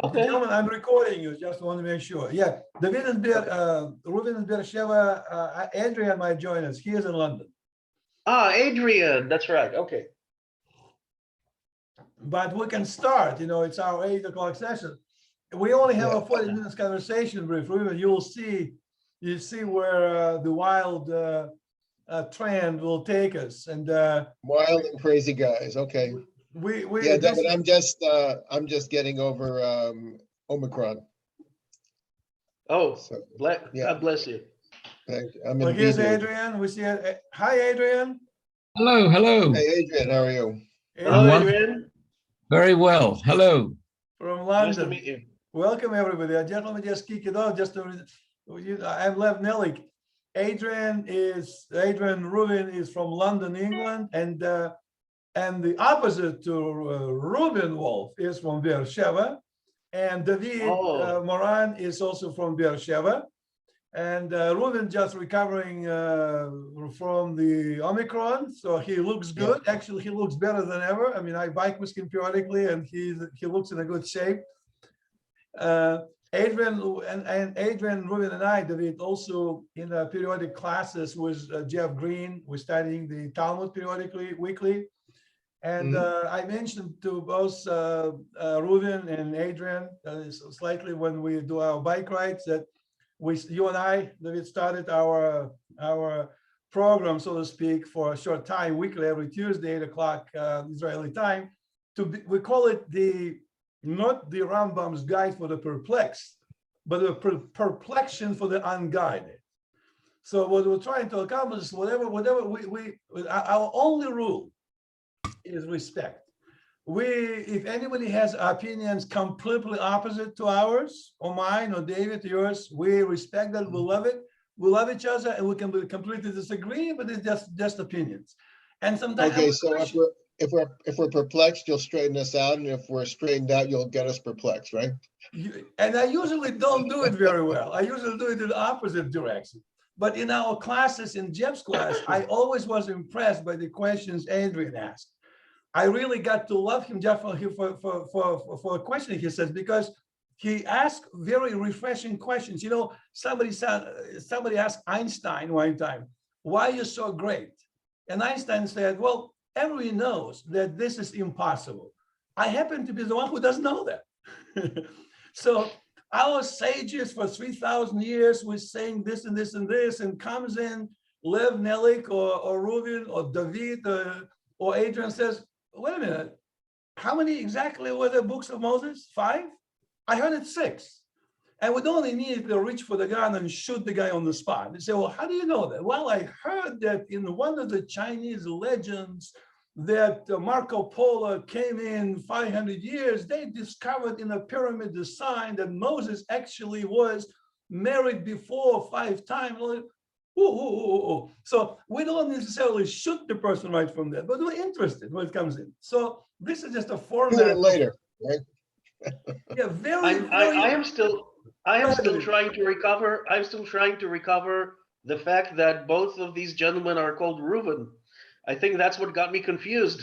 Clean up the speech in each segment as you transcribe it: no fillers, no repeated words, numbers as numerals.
Okay. Gentlemen, I'm recording you. Just want to make sure. Yeah, David and Ruben and Beersheba, Adrian might join us. He is in London. Ah, Adrian, that's right. Okay. But we can start. It's our 8 o'clock session. We only have a 40 minutes conversation brief. Ruben, you see where the wild trend will take us. And wild and crazy guys. Okay. David, I'm just getting over Omicron. Oh, so, God bless you. Thank you. Well, here's Adrian. We see it. Hi, Adrian. Hello. Hey, Adrian, how are you? Hello, Adrian. Very well. Hello. From London. Nice to meet you. Welcome, everybody. Let me just kick it off. I'm Lev Nelik. Adrian Rubin is from London, England, and the opposite to Rubin Wolf is from Beersheba, and David Moran is also from Beersheba, and Rubin just recovering from the Omicron, so he looks good. Yeah. Actually, he looks better than ever. I mean, I bike with him periodically, and he looks in a good shape. Adrian, Rubin, and I, David, also in periodic classes with Jeff Green. We're studying the Talmud periodically, weekly. And I mentioned to both Rubin and Adrian slightly when we do our bike rides that you and I, David, started our program, so to speak, for a short time, weekly, every Tuesday, 8 o'clock Israeli time. We call it not the Rambam's guide for the perplexed, but the perplexion for the unguided. So what we're trying to accomplish is whatever our only rule is respect. If anybody has opinions completely opposite to ours, or mine, or David, yours, we respect that, we love it, we love each other, and we can completely disagree, but it's just opinions. And sometimes if we're perplexed, you'll straighten us out, and if we're straightened out, you'll get us perplexed, right? And I usually don't do it very well. I usually do it in the opposite direction. But in our classes, in Jeff's class, I always was impressed by the questions Adrian asked. I really got to love him, Jeff, for a question he says, because he asked very refreshing questions. Somebody asked Einstein one time, "Why are you so great?" And Einstein said, "Well, everybody knows that this is impossible. I happen to be the one who doesn't know that." So our sages for 3,000 years were saying this and this and this, and comes in Lev Nelik or Rubin or David or Adrian says, "Wait a minute, how many exactly were the books of Moses? 5? I heard it's 6. And we'd only need to reach for the gun and shoot the guy on the spot." They say, "Well, how do you know that?" "Well, I heard that in one of the Chinese legends that Marco Polo came in 500 years, they discovered in a pyramid design that Moses actually was married before 5 times. So we don't necessarily shoot the person right from there, but we're interested when it comes in. So this is just a format. Later, right? Yeah, I am still trying to recover. I'm still trying to recover the fact that both of these gentlemen are called Reuben. I think that's what got me confused.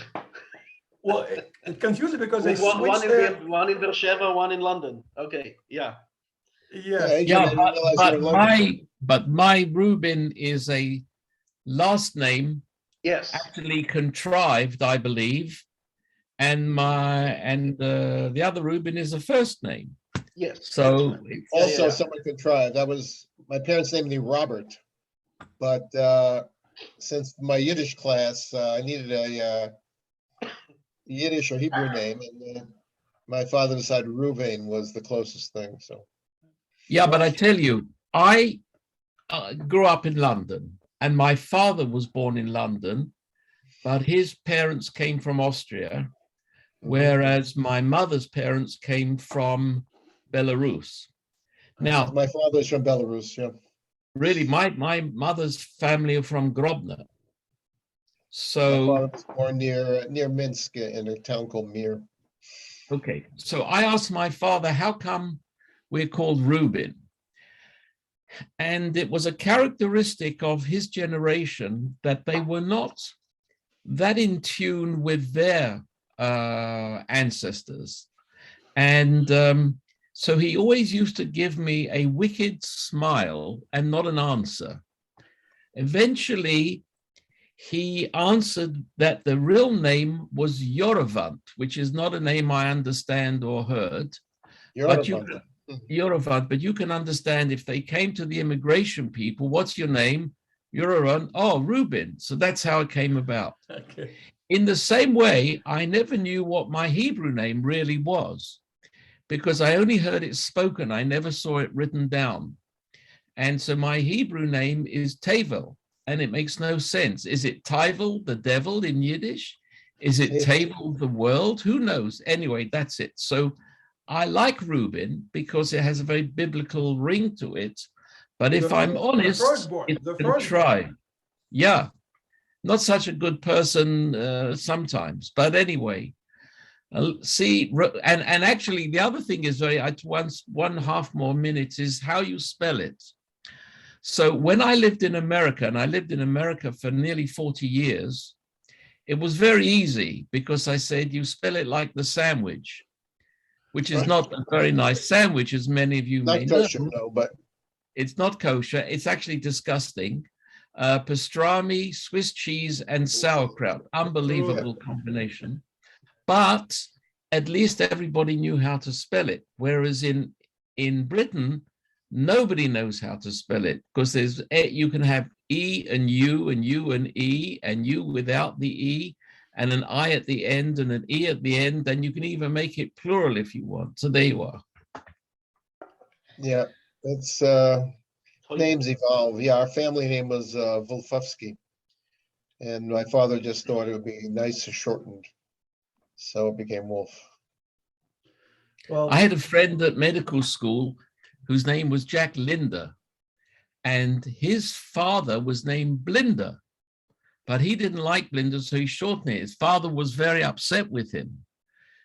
Well, it confused me because they switched one in Beersheba, one in London. Okay, yeah. But my Reuben is a last name. Yes. Actually contrived, I believe, and the other Reuben is a first name. Yes. So also someone contrived. That was my parents' named me Robert, but since my Yiddish class, I needed a Yiddish or Hebrew name, and my father decided Reuven was the closest thing. So. Yeah, but I tell you, I grew up in London, and my father was born in London, but his parents came from Austria, whereas my mother's parents came from Belarus. Now, my father's from Belarus, yeah. Really, my mother's family are from Grobno. So my father was born near Minsk in a town called Mir. Okay, so I asked my father, how come we're called Reuben? And it was a characteristic of his generation that they were not that in tune with their ancestors. And So he always used to give me a wicked smile and not an answer. Eventually, he answered that the real name was Yoravant, which is not a name I understand or heard. But you can understand if they came to the immigration people, what's your name? Yoravant. Oh, Reuben. So that's how it came about. Okay. In the same way, I never knew what my Hebrew name really was because I only heard it spoken. I never saw it written down. And so my Hebrew name is Tevel, and it makes no sense. Is it Tevel, the devil in Yiddish? Is it Tevel, the world? Who knows? Anyway, that's it. So I like Reuben because it has a very biblical ring to it. But if I'm honest, it's been tried. Yeah, not such a good person sometimes. But anyway, see, and actually the other thing is very, once 1.5 more minutes is how you spell it. So when I lived in America, and I lived in America for nearly 40 years, it was very easy because I said, you spell it like the sandwich, which is not a very nice sandwich, as many of you may know. Not kosher, no, but it's not kosher. It's actually disgusting. Pastrami, Swiss cheese, and sauerkraut. Unbelievable combination. But at least everybody knew how to spell it. Whereas in Britain, nobody knows how to spell it because you can have E and U and U and E and U without the E and an I at the end and an E at the end. And you can even make it plural if you want. So there you are. yeah, it's names evolve. Yeah, our family name was Wolfowski. And my father just thought it would be nice and shortened. So it became Wolf. Well, I had a friend at medical school whose name was Jack Linder, and his father was named Blinder, but he didn't like Blinder, so he shortened it. His father was very upset with him.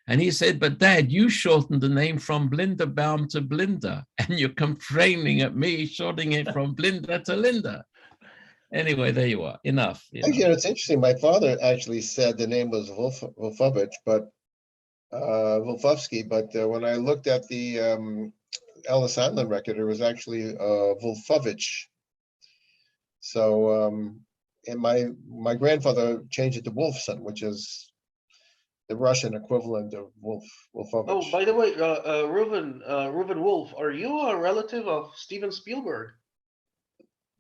And he said, but Dad, you shortened the name from Blinderbaum to Blinder, and you're complaining at me shortening it from Blinder to Linda. Anyway, there you are. Enough. Actually, it's interesting. My father actually said the name was Wolfowitz, but Wolfowski. But when I looked at the Ellis Island record, it was actually Wolfowitz. So, and my grandfather changed it to Wolfson, which is the Russian equivalent of Wolfowitz. Oh, by the way, Reuben Wolf, are you a relative of Steven Spielberg?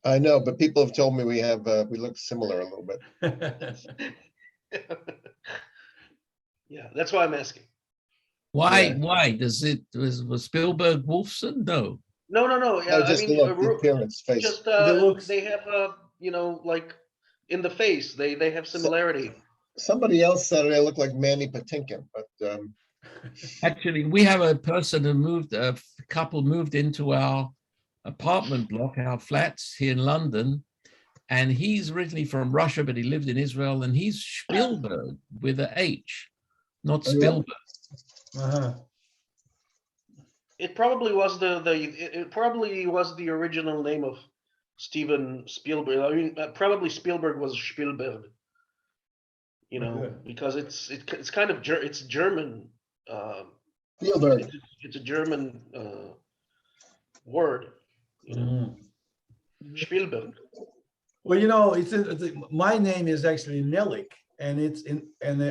I know, but people have told me we look similar a little bit. Yeah, that's why I'm asking. Why? Yeah. Why was Spielberg Wolfson? No. No. Yeah, No, just the look, the appearance, face. Just The looks. they have like in the face, they have similarity. Somebody else said I look like Manny Patinkin, but Actually, we have a person who moved, a couple moved into our apartment block, our flats here in London, and he's originally from Russia, but he lived in Israel, and he's Spielberg with an H, not Spielberg. Uh-huh. It probably was the original name of Steven Spielberg. I mean, probably Spielberg was Spielberg. Because it's kind of it's German. Spielberg. It's a German word. Spielberg. Well, my name is actually Nelik, and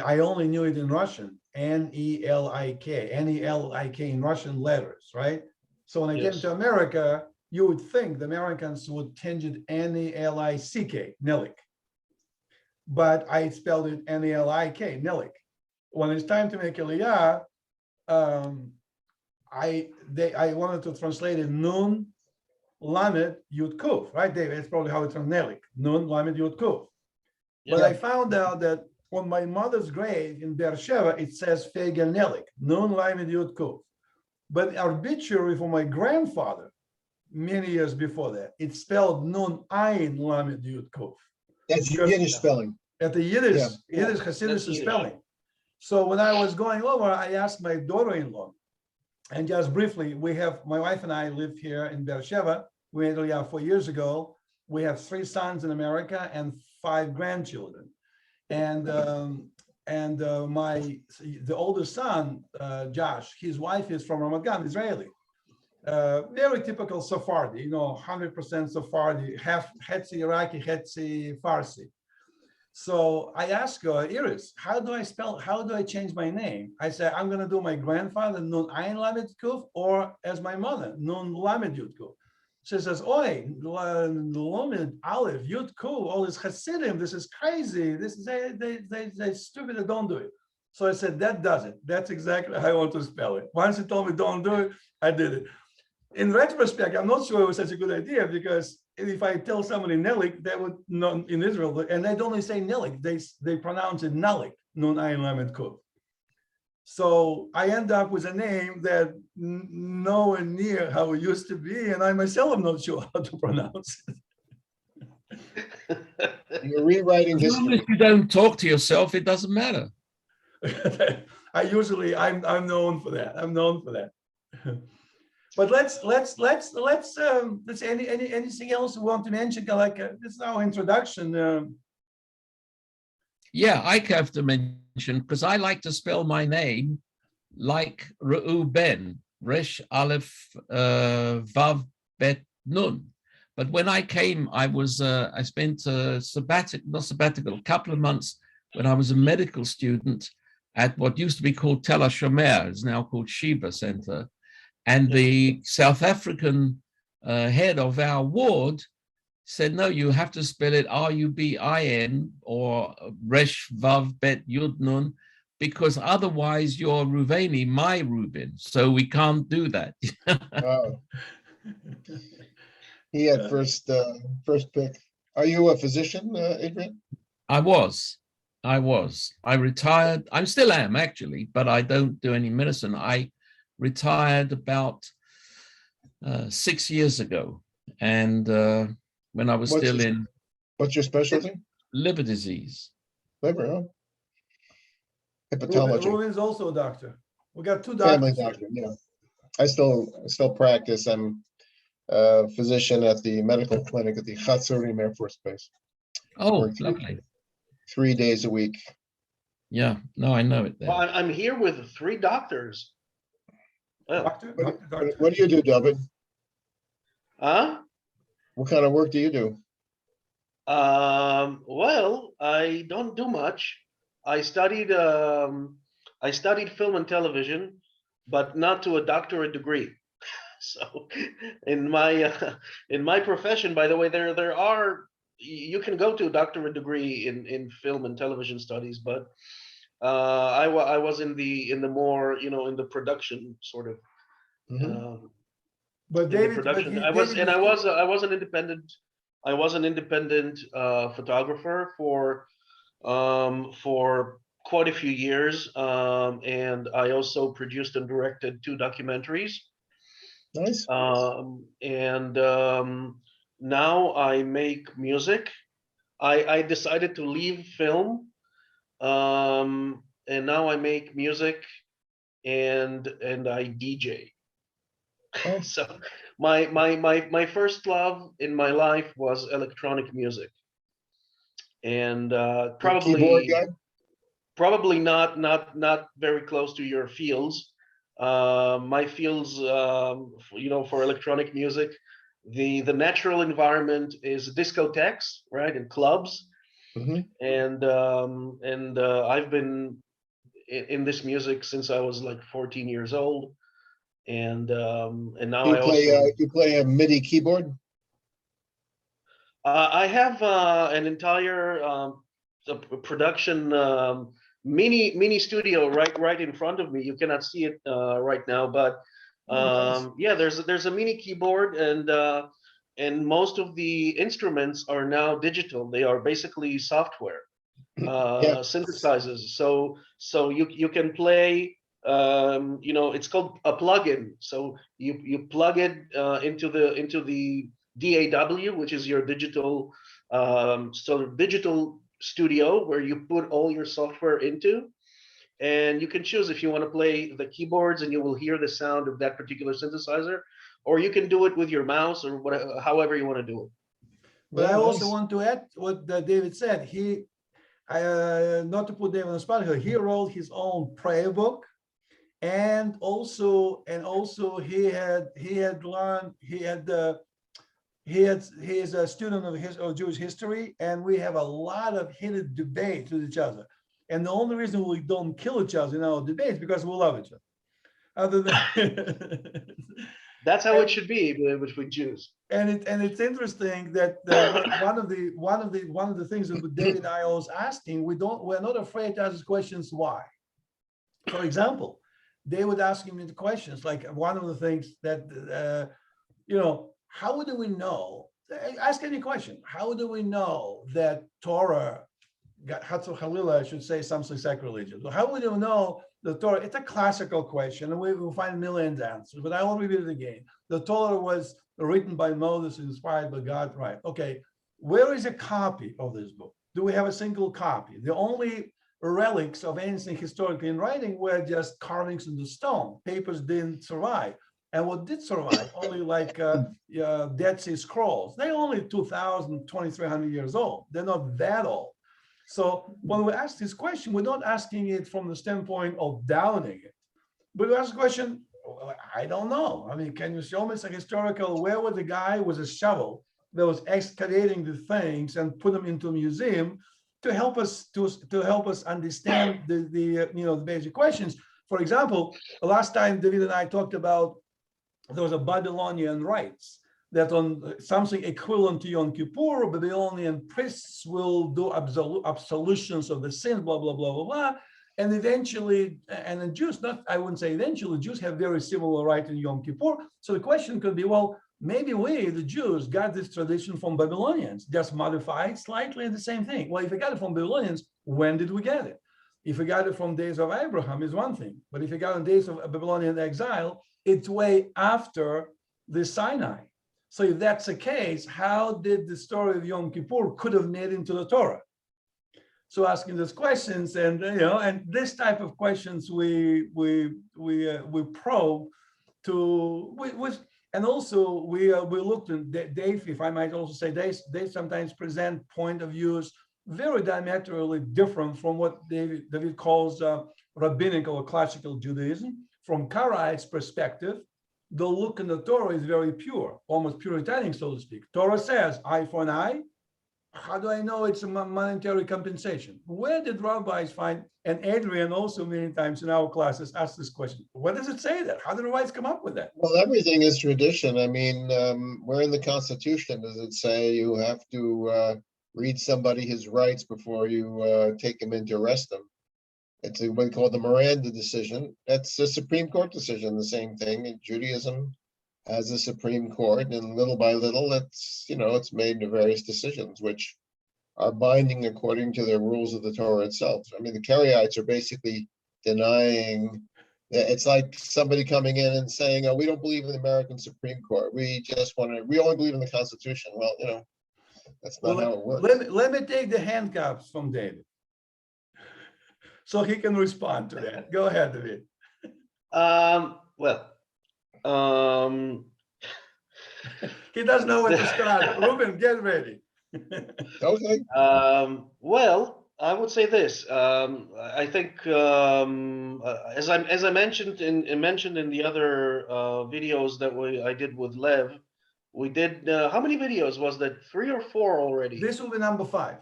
I only knew it in Russian. Nelik, Nelik in Russian letters, right? So when I came to America, you would think the Americans would change it Nelick, Nelik. But I spelled it Nelik, Nelik. When it's time to make Aliyah, I wanted to translate it Nun Lamed Yud Kuf, right, David? That's probably how it's from Nelik. Nun Lamed Yud Kuf. But I found out that on my mother's grave in Beersheba, it says Fegel Nelik, Nun Lamed Yud Kuf. But our obituary for my grandfather, many years before that, it's spelled Nun Ayin Lamed Yud Kuf. That's Yiddish spelling. At the Yiddish Hasidic spelling. So when I was going over, I asked my daughter-in-law, and just briefly, my wife and I live here in Beersheba. We had Aliyah 4 years ago. We have 3 sons in America and 5 grandchildren. And And the older son, Josh, his wife is from Ramat Gan, Israeli. Very typical Sephardi, 100% Sephardi, half Hetzi Iraqi, Hetzi Farsi. So I asked her, Iris, how do I change my name? I said, I'm going to do my grandfather, Nun Ayin Lamed Kuf, or as my mother, Nun Lamed Yud Kuf. She says, Oi, Lamed Aleph, Yud Kuf, all this Hasidim, this is crazy. This is, they stupid, they don't do it. So I said, that does it. That's exactly how I want to spell it. Once he told me don't do it, I did it. In retrospect, I'm not sure it was such a good idea, because if I tell somebody Nelik, they would not in Israel, and they don't only say Nelik, they pronounce it Nalik, Nun Ayin Lamed Kuf. So I end up with a name that nowhere near how it used to be, and I myself am not sure how to pronounce it. You're rewriting As long as history. you don't talk to yourself, it doesn't matter. I'm known for that. I'm known for that. But let's anything else we want to mention? Like this is our introduction. Yeah, I have to mention, because I like to spell my name like Reuben, Resh Aleph Vav Bet Nun. But when I came, I spent a a couple of months when I was a medical student at what used to be called Tel HaShomer, it's now called Sheba Center. And the South African head of our ward said, no, you have to spell it Rubin or Resh Vav Bet Yud Nun, because otherwise you're Ruveni, my Reuben. So we can't do that. He had first pick. Are you a physician, Adrian? I was. I retired. I still am, actually, but I don't do any medicine. I retired about 6 years ago. And when I was still in... What's your specialty? Liver disease. Liver, huh? Hepatology. Ruben's also a doctor. We got two Family doctors. doctor, yeah. I still practice. I'm a physician at the medical clinic at the Chatzurim Air Force Base. Oh, Work lovely. 3 days a week. Yeah, no, I know it there. Well, I'm here with 3 doctors. Oh. Doctor. What do you do, David? Huh? What kind of work do you do? Well, I don't do much. I studied film and television, but not to a doctorate degree. So in my profession, by the way, you can go to a doctorate degree in film and television studies, but I was in the more, in the production sort of. But David, production. but I was an independent photographer for quite a few years, and I also produced and directed 2 documentaries. Nice. And now I make music. I decided to leave film, and now I make music and I DJ. Oh. So my first love in my life was electronic music, and Keyboard guy? probably not very close to your fields. My fields, for electronic music, the natural environment is discotheques, right, and clubs, and I've been in this music since I was like 14 years old. And now You play a MIDI keyboard? I have an entire production mini studio right in front of me. You cannot see it right now, but yeah, there's a mini keyboard, and most of the instruments are now digital. They are basically software synthesizers. So you can play. It's called a plugin. So you plug it into the DAW, which is your digital digital studio, where you put all your software into, and you can choose if you want to play the keyboards and you will hear the sound of that particular synthesizer, or you can do it with your mouse or whatever, however you want to do it. But I also want to add what David said. Not to put David on the spot here, he wrote his own prayer book, and also he is a student of Jewish history, and we have a lot of heated debates with each other. And the only reason we don't kill each other in our debates because we love each other. Other than That's how it should be between Jews. and it's interesting that one of the things that David and I always asking, we're not afraid to ask questions why. For example, they would ask me the questions like one of the things that how do we know? Ask any question. How do we know that Torah, Hatzel Halila, I should say something sacrilegious? How do we know the Torah? It's a classical question, and we will find millions of answers, but I won't repeat it again. The Torah was written by Moses, inspired by God, right? Okay, where is a copy of this book? Do we have a single copy? The only relics of anything historically in writing were just carvings in the stone. Papers didn't survive. And what did survive, only like Dead Sea Scrolls. They're only 2,000, 2,300 years old. They're not that old. So when we ask this question, we're not asking it from the standpoint of doubting it, but we ask the question, I don't know. I mean, can you show me some historical, where was the guy with a shovel that was excavating the things and put them into a museum to help us understand the basic questions. For example, last time David and I talked about there was a Babylonian rites that on something equivalent to Yom Kippur, Babylonian priests will do absolutions of the sins, blah, blah, blah, blah, blah. And eventually, and the Jews, I wouldn't say eventually, Jews have very similar rite in Yom Kippur. So the question could be, well, maybe we, the Jews, got this tradition from Babylonians, just modified slightly the same thing. Well, if we got it from Babylonians, when did we get it? If we got it from days of Abraham is one thing, but if we got it in days of Babylonian exile, it's way after the Sinai. So if that's the case, how did the story of Yom Kippur could have made into the Torah? So asking those questions, and and this type of questions we probe and also we looked at Dave, if I might also say, they sometimes present point of views very diametrically different from what David calls rabbinical or classical Judaism. From Karaite's perspective, the look in the Torah is very pure, almost puritanic, so to speak. Torah says, eye for an eye. How do I know it's a monetary compensation? Where did rabbis find, and Adrian also many times in our classes asked this question, what does it say that? How did the rabbis come up with that? Well, everything is tradition. I mean, where in the Constitution does it say you have to read somebody his rights before you take him in to arrest him? It's what we call the Miranda decision. That's a Supreme Court decision, the same thing. In Judaism has a Supreme Court, and little by little, it's made into various decisions, which are binding according to the rules of the Torah itself. I mean, the Karaites are basically denying. It's like somebody coming in and saying, "Oh, we don't believe in the American Supreme Court. We only believe in the Constitution." Well, that's not how it works. Let me take the handcuffs from David, so he can respond to that. Go ahead, David. He doesn't know what to start. Ruben, get ready. Okay. Well, I would say this. I think as I mentioned in the other videos that I did with Lev, we did how many videos was that? 3 or 4 already? This will be number 5.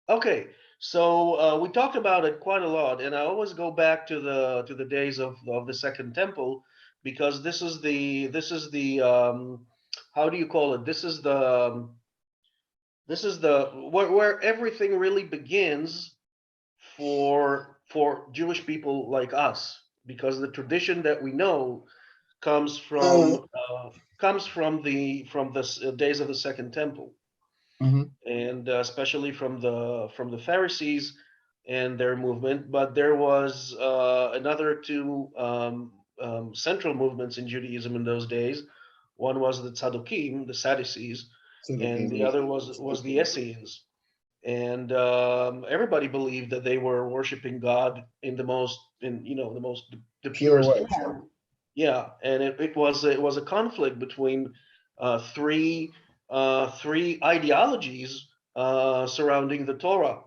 Okay, so we talked about it quite a lot, and I always go back to the days of the Second Temple, because this is the how do you call it? This is the where everything really begins for Jewish people like us, because the tradition that we know comes from the days of the Second Temple. Mhm. And especially from the Pharisees and their movement. But there was another 2 central movements in Judaism in those days. One was the Tzaddukim, the Sadducees, and the other was the Essenes. And everybody believed that they were worshiping God in the most the Pure purest way. form. Yeah, and it was a conflict between three ideologies surrounding the Torah.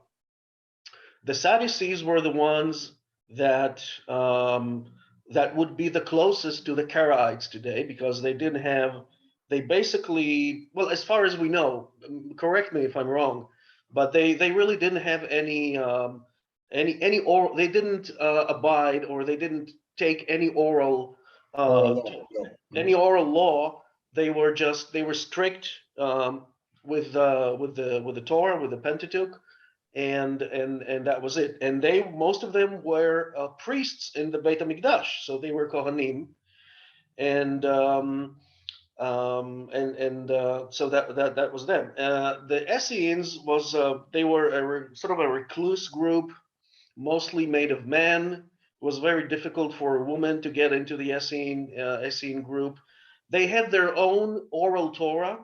The Sadducees were the ones that that would be the closest to the Karaites today, because they didn't have, they basically, well, as far as we know, correct me if I'm wrong, but they really didn't have any oral, they didn't abide, or they didn't take any oral Oral law, no. any oral law. They were strict with the Torah, with the Pentateuch, and that was it. And they, most of them were priests in the Beit Hamikdash, so they were Kohanim, and so that was them. The Essenes was they were sort of a recluse group, mostly made of men. It was very difficult for a woman to get into the Essene group. They had their own oral Torah,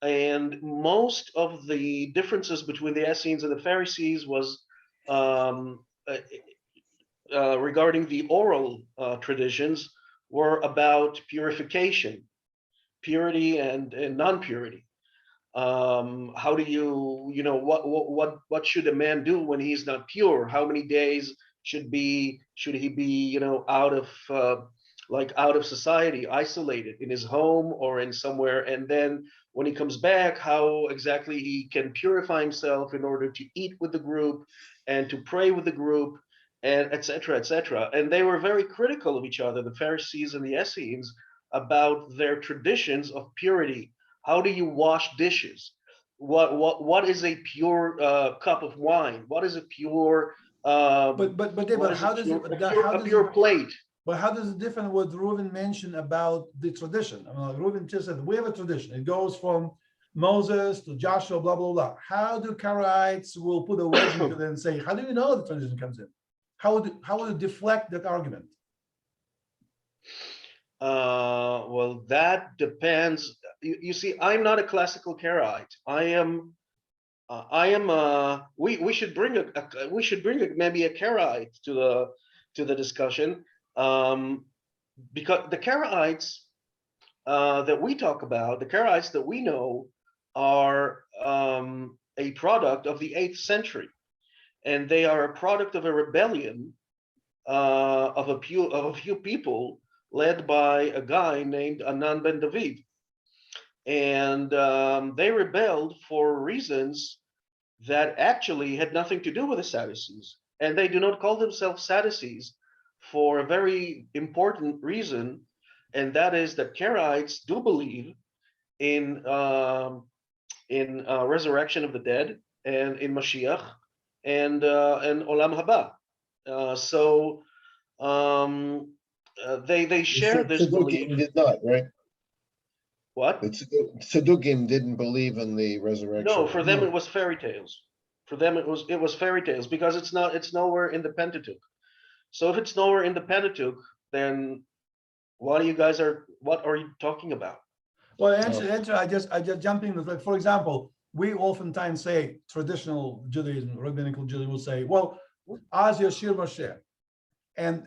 and most of the differences between the Essenes and the Pharisees was regarding the oral traditions, were about purification, purity and non-purity. How do you know, what should a man do when he's not pure? How many days should he be, you know, out of society, isolated in his home or in somewhere, and then when he comes back, how exactly he can purify himself in order to eat with the group and to pray with the group, and etc., etc. And they were very critical of each other, the Pharisees and the Essenes, about their traditions of purity. How do you wash dishes? What is a pure cup of wine? What is a pure But how does a pure plate? But how does it differ what Reuven mentioned about the tradition? I mean, Reuven just said we have a tradition. It goes from Moses to Joshua, blah blah blah. How do Karaites will put a wedge into it and say, how do you know the tradition comes in? How would it deflect that argument? Well, that depends. You see, I'm not a classical Karaite. We should bring maybe a Karaite to the discussion, because the Karaites that we talk about, the Karaites that we know, are a product of the 8th century, and they are a product of a rebellion of a few people led by a guy named Anan ben David. And they rebelled for reasons that actually had nothing to do with the Sadducees. And they do not call themselves Sadducees for a very important reason, and that is that Karaites do believe in resurrection of the dead, and in Mashiach, and Olam Haba. So they share this belief. Did not, right? What? The Tzedukim didn't believe in the resurrection. No, for them it was fairy tales. For them it was fairy tales, because it's nowhere in the Pentateuch. So if it's nowhere in the Pentateuch, then what are you talking about? Well, answer. I just jump in. Like, for example, we oftentimes say traditional Judaism, rabbinical Judaism will say, well, Az Yashir Moshe. And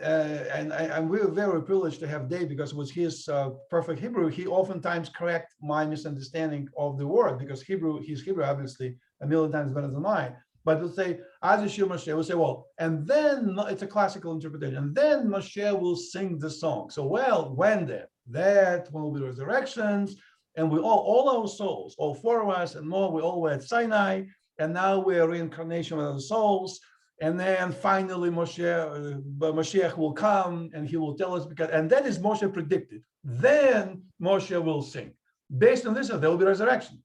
we were very privileged to have Dave, because it was his perfect Hebrew. He oftentimes correct my misunderstanding of the word, because his Hebrew obviously a million times better than mine. But we'll say, as Yeshua Moshe, we'll say, well, and then it's a classical interpretation, and then Moshe will sing the song. So, well, when then? That will be resurrections, and we all our souls, all 4 of us and more, we all were at Sinai, and now we're reincarnation of our souls. And then finally Moshiach will come and he will tell us, and that is Moshe predicted. Then Moshe will sing. Based on this, there will be resurrection.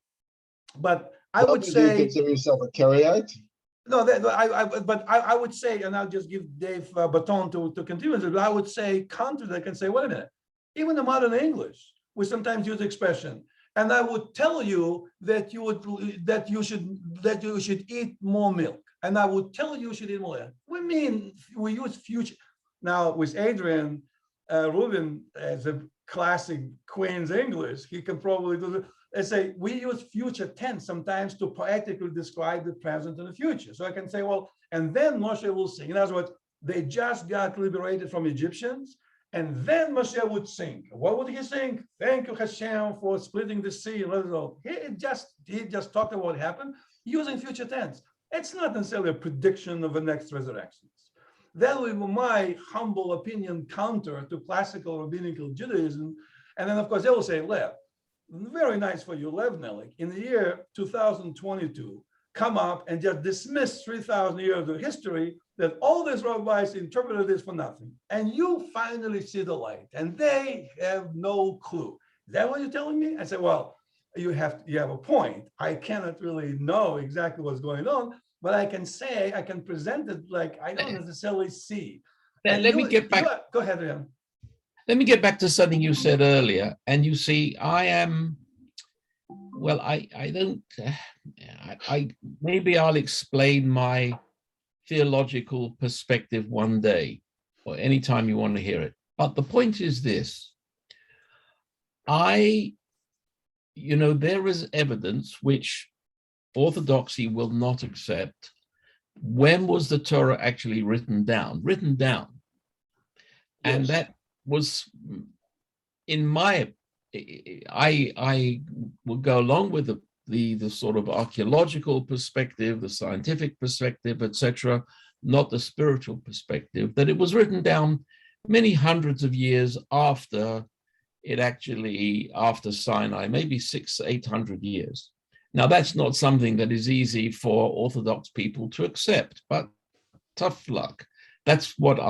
But I would say, do you consider yourself a Karaite? No, but I would say, and I'll just give Dave a baton to continue. But I would say counter that, can say, wait a minute. Even in modern English, we sometimes use the expression, and I would tell you that you should eat more milk. And I would tell you should eat more. We mean we use future. Now with Adrian Reuven as a classic Queen's English, he can probably do it. I say we use future tense sometimes to poetically describe the present and the future. So I can say, well, and then Moshe will sing. In other words, they just got liberated from Egyptians, and then Moshe would sing. What would he sing? Thank you, Hashem, for splitting the sea. He just talked about what happened using future tense. It's not necessarily a prediction of the next resurrections. That would be my humble opinion counter to classical rabbinical Judaism. And then, of course, they will say, Lev, very nice for you, Lev Nelik, in the year 2022, come up and just dismiss 3,000 years of history, that all these rabbis interpreted this for nothing. And you finally see the light, and they have no clue. Is that what you're telling me? I said, well, you have a point. I cannot really know exactly what's going on, but I can say, I can present it like I don't necessarily see. Let me get back. Go ahead, Ryan. Let me get back to something you said earlier. And you see, I don't, maybe I'll explain my theological perspective one day or anytime you want to hear it. But the point is this, there is evidence which Orthodoxy will not accept. When was the Torah actually written down? And that was, in my, I will go along with the sort of archaeological perspective, the scientific perspective, etc., not the spiritual perspective, that it was written down many hundreds of years after Sinai, maybe 600-800 years. Now, that's not something that is easy for Orthodox people to accept, but tough luck. That's what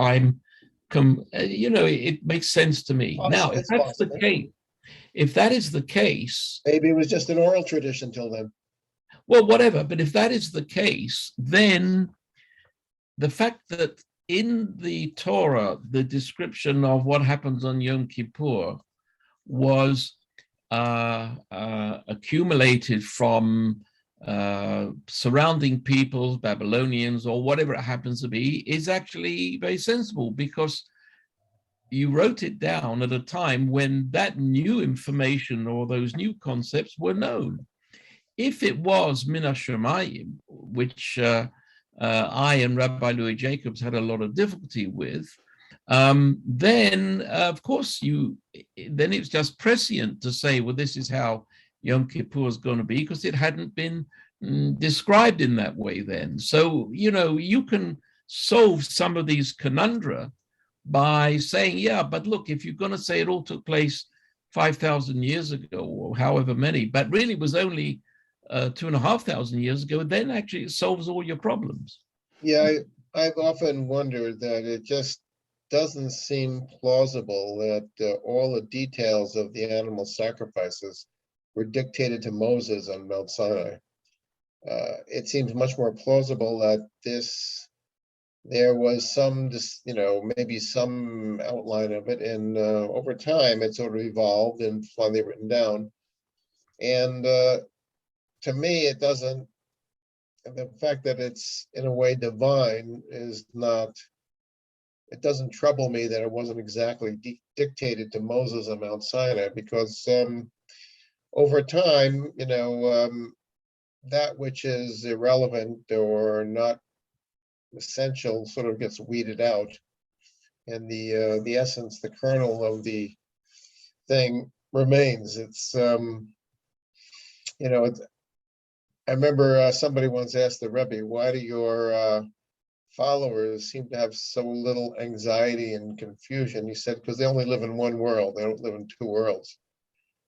it makes sense to me. Now, if that's the case, if that is the case, maybe it was just an oral tradition till then. Well, whatever. But if that is the case, then the fact that in the Torah, the description of what happens on Yom Kippur was accumulated from surrounding peoples, Babylonians, or whatever it happens to be, is actually very sensible, because you wrote it down at a time when that new information or those new concepts were known. If it was Min HaShamayim, which I and Rabbi Louis Jacobs had a lot of difficulty with, then of course then it's just prescient to say, well, this is how Yom Kippur is going to be, because it hadn't been described in that way then. So, you can solve some of these conundra by saying, yeah, but look, if you're going to say it all took place 5,000 years ago, or however many, but really it was only 2,500 years ago, then actually it solves all your problems. Yeah, I've often wondered that it just doesn't seem plausible that all the details of the animal sacrifices were dictated to Moses on Mount Sinai. It seems much more plausible that there was some, maybe some outline of it, and over time it sort of evolved and finally written down. And to me, it doesn't, the fact that it's in a way divine is not, it doesn't trouble me that it wasn't exactly dictated to Moses on Mount Sinai, because over time, that which is irrelevant or not essential sort of gets weeded out, and the essence, the kernel of the thing remains. It's I remember somebody once asked the Rebbe, why do your followers seem to have so little anxiety and confusion? He said, because they only live in one world, they don't live in two worlds.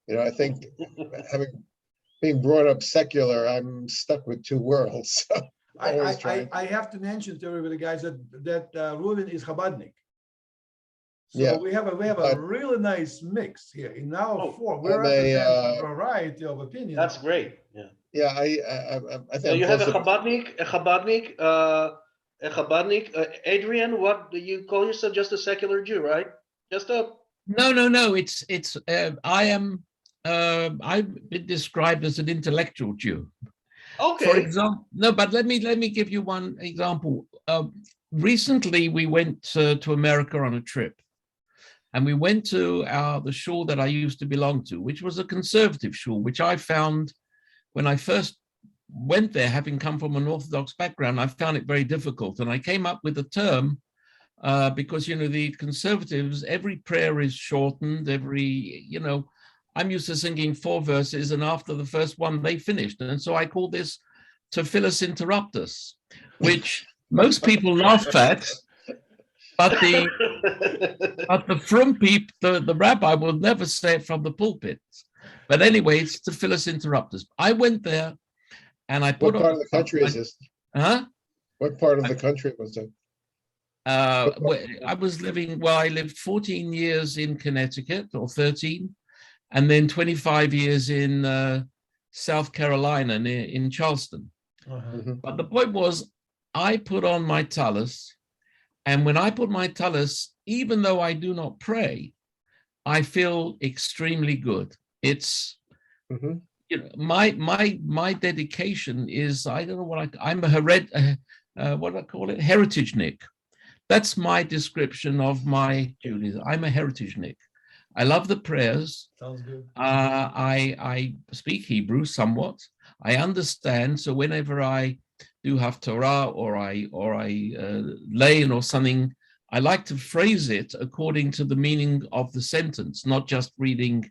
I think being brought up secular, I'm stuck with two worlds. So I have to mention to everybody, guys, that Reuven is Chabadnik. So yeah, we have a really nice mix here. In our four, we represent a variety of opinions. That's great. Yeah. Yeah, I So think you have a Chabadnik. Adrian, what do you call yourself? Just a secular Jew, right? Just a. No. It's I've been described as an intellectual Jew. Okay. For example, no, but let me give you one example. Recently, we went to America on a trip, and we went to the shul that I used to belong to, which was a conservative shul, which I found when I first went there, having come from an Orthodox background, I found it very difficult. And I came up with a term because, the conservatives, every prayer is shortened, I'm used to singing 4 verses, and after the first one, they finished. And so I call this to Phyllis Interruptus, which most people laugh at, but the frum peep, the rabbi will never say it from the pulpit. But anyway, it's to Phyllis Interruptus. I went there and I put What part of the country is this? Huh? What part of the country was it? I was living, well, I lived 14 years in Connecticut, or 13, and then 25 years in South Carolina, in Charleston. Mhm. But the point was, I put on my tallis, and when I put my tallis, even though I do not pray, I feel extremely good. It's, Mhm. you know, my dedication is, I don't know what I'm a what do I call it? Heritage Nick. That's my description of my Judaism. I'm a heritage Nick. I love the prayers. Sounds good. I speak Hebrew somewhat. I understand. So whenever I do have Torah or I lane or something, I like to phrase it according to the meaning of the sentence, not just reading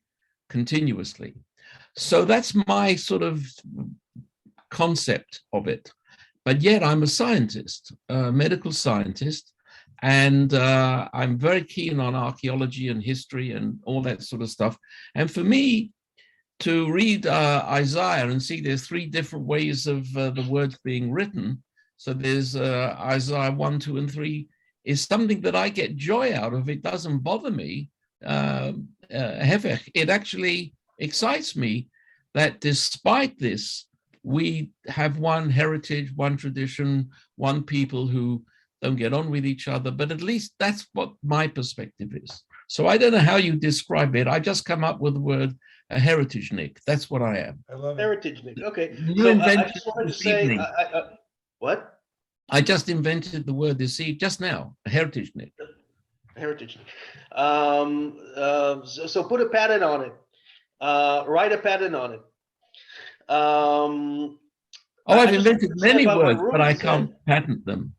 continuously. So that's my sort of concept of it. But yet I'm a scientist, a medical scientist, and I'm very keen on archaeology and history and all that sort of stuff. And for me, to read Isaiah and see there's three different ways of the words being written. So there's Isaiah 1, 2, and 3 is something that I get joy out of. It doesn't bother me. It actually excites me that despite this, we have one heritage, one tradition, one people who don't get on with each other, but at least that's what my perspective is. So I don't know how you describe it. I just come up with the word a heritage Nick. That's what I am. I love it. Heritage Nick. Okay. You So I invented just wanted to this say, evening. what? I just invented the word this evening, just now, a heritage Nick. Heritage Nick. So put a patent on it. Write a patent on it. Oh, I've I just invented wanted to say many about what words, but I Reuben can't said. patent them.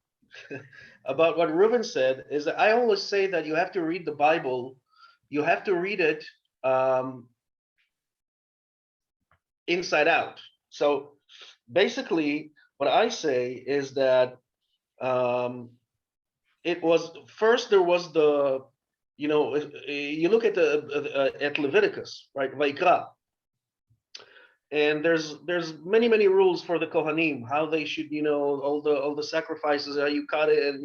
About what Reuben said is that I always say that you have to read the Bible. You have to read it inside out. So basically, what I say is that it was first there was the, you look at the at Leviticus, right, Vaikra, and there's many rules for the Kohanim, how they should, all the sacrifices, how you cut it, and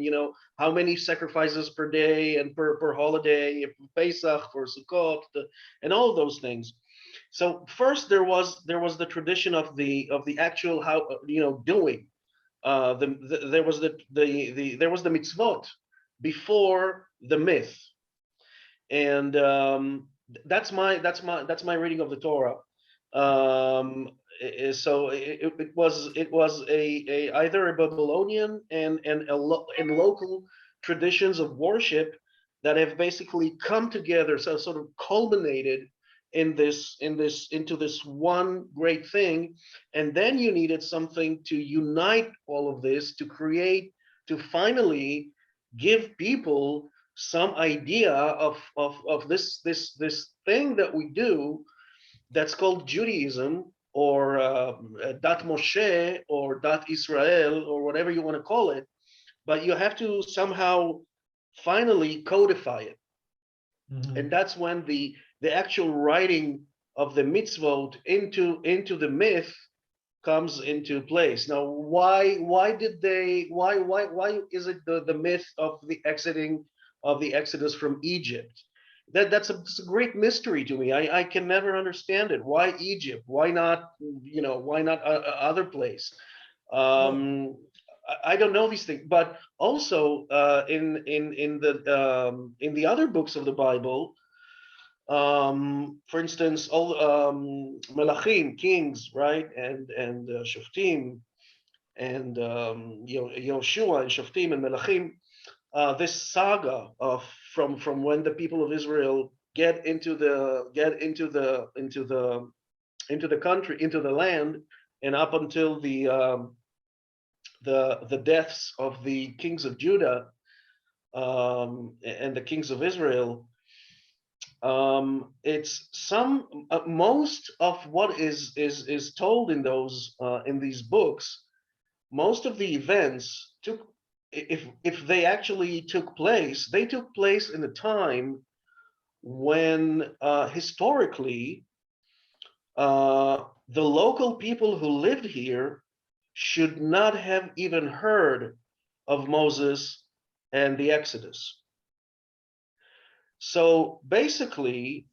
how many sacrifices per day and per holiday, for Pesach, for Sukkot, and all of those things. So first there was the tradition of the actual how doing. There was there was the mitzvot before the myth, and that's my reading of the Torah. So it was a either a Babylonian and local traditions of worship that have basically come together, so sort of culminated into this one great thing. And then you needed something to unite all of this, to finally give people some idea of this thing that we do, that's called Judaism, or Dat Moshe, or Dat Israel, or whatever you want to call it. But you have to somehow finally codify it. Mhm. And that's when the actual writing of the mitzvot into the myth comes into place. Now, why is it the myth of the Exodus from Egypt? That's a great mystery to me. I can never understand it. Why Egypt? Why not other place? I don't know these things. But also in the other books of the Bible, for instance, all Melachim, kings, right, and Shoftim, and Yoshua and Shoftim and Melachim. This saga of from when the people of Israel get into the country, into the land, and up until the deaths of the kings of Judah and the kings of Israel. it's most of what is told in those in these books. Most of the events took, if they actually took place, they took place in a time when historically the local people who lived here should not have even heard of Moses and the Exodus. So basically,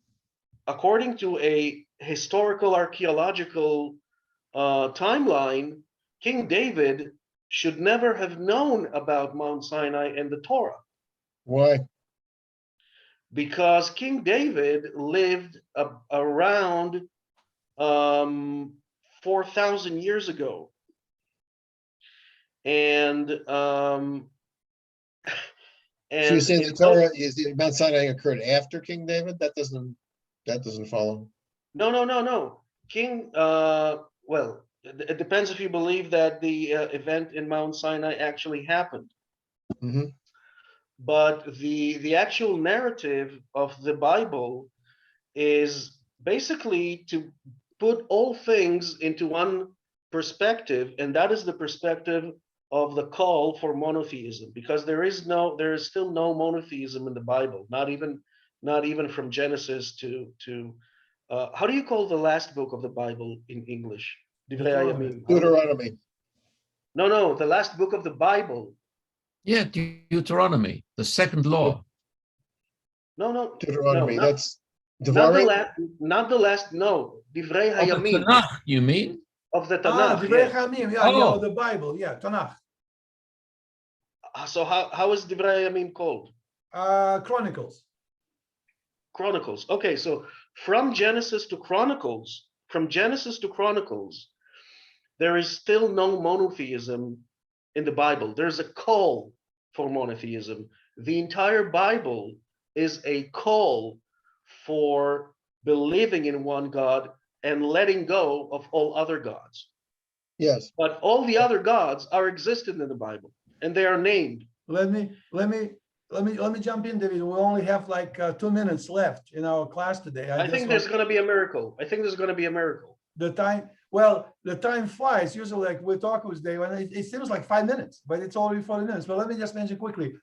according to a historical archaeological timeline, King David should never have known about Mount Sinai and the Torah, Why? because King David lived around 4,000 years ago. And So you're saying the in Torah is the Mount Sinai occurred after King David? That doesn't follow. no. King, well, it depends if you believe that the event in Mount Sinai actually happened. Mhm. But the actual narrative of the Bible is basically to put all things into one perspective, and that is the perspective of the call for monotheism, because there is still no monotheism in the Bible, not even from Genesis to how do you call the last book of the Bible in English? Divrei Deuteronomy. Hayamim. Deuteronomy. No, the last book of the Bible. Yeah, Deuteronomy, the second law. No, Deuteronomy. not, That's not the Devarim. last, not the last. No, Divrei Oh, the Hayamim Tanakh, you mean? of the Ah, Tanakh. Divrei Yes. Hamim, yeah, Oh. the Bible, yeah, Tanakh. So how is Divrei Hayamim called? Chronicles. Chronicles. Okay, so from Genesis to Chronicles, there is still no monotheism in the Bible. There's a call for monotheism. The entire Bible is a call for believing in one God and letting go of all other gods. Yes. But all the other gods are existent in the Bible, and they are named. Let me jump in, David. We only have like 2 minutes left in our class today. I think there's going to be a miracle. The time flies. Usually, like we talk with Dave, and it seems like 5 minutes, but it's already 40 minutes. But let me just mention quickly.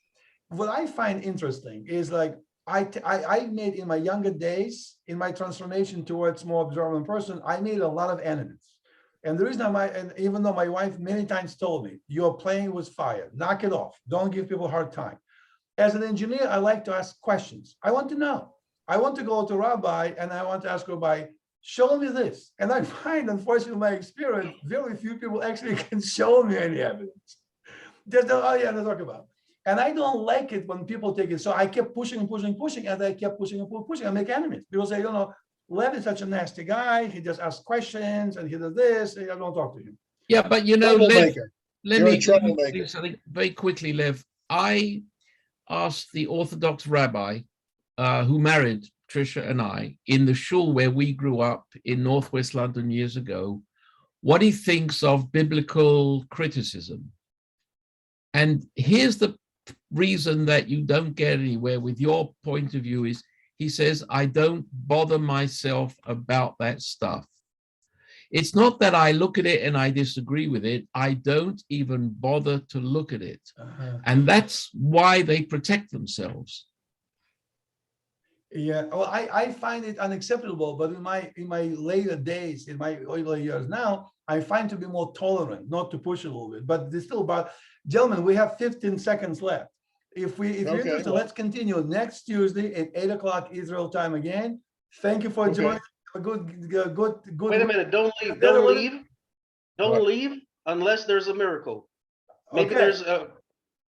What I find interesting is like I made in my younger days, in my transformation towards more observant person, I made a lot of enemies. And the reason and even though my wife many times told me, you're playing with fire, knock it off. Don't give people a hard time. As an engineer, I like to ask questions. I want to know. I want to go to Rabbi and I want to ask Rabbi, show me this. And I find, unfortunately, in my experience, very few people actually can show me any evidence. Just, oh yeah, let's talk about it. And I don't like it when people take it. So I kept pushing, and I kept pushing and pushing. I make enemies. People say, Lev is such a nasty guy. He just asks questions and he does this. I don't talk to him. Yeah, but Lev, Troublemaker. let You're a me troublemaker. do something very quickly, Lev. I asked the Orthodox rabbi who married Trisha and I in the shul where we grew up in Northwest London years ago, what he thinks of biblical criticism. And here's the reason that you don't get anywhere with your point of view is, he says, I don't bother myself about that stuff. It's not that I look at it and I disagree with it. I don't even bother to look at it. And that's why they protect themselves. Yeah, well, I find it unacceptable, but in my later days, in my early years now, I find to be more tolerant, not to push a little bit. But there's still about, gentlemen, we have 15 seconds left. If you're interested, let's continue next Tuesday at 8 o'clock Israel time again. Thank you for joining. A good. Wait a minute! Don't leave! Don't leave unless there's a miracle. Maybe there's a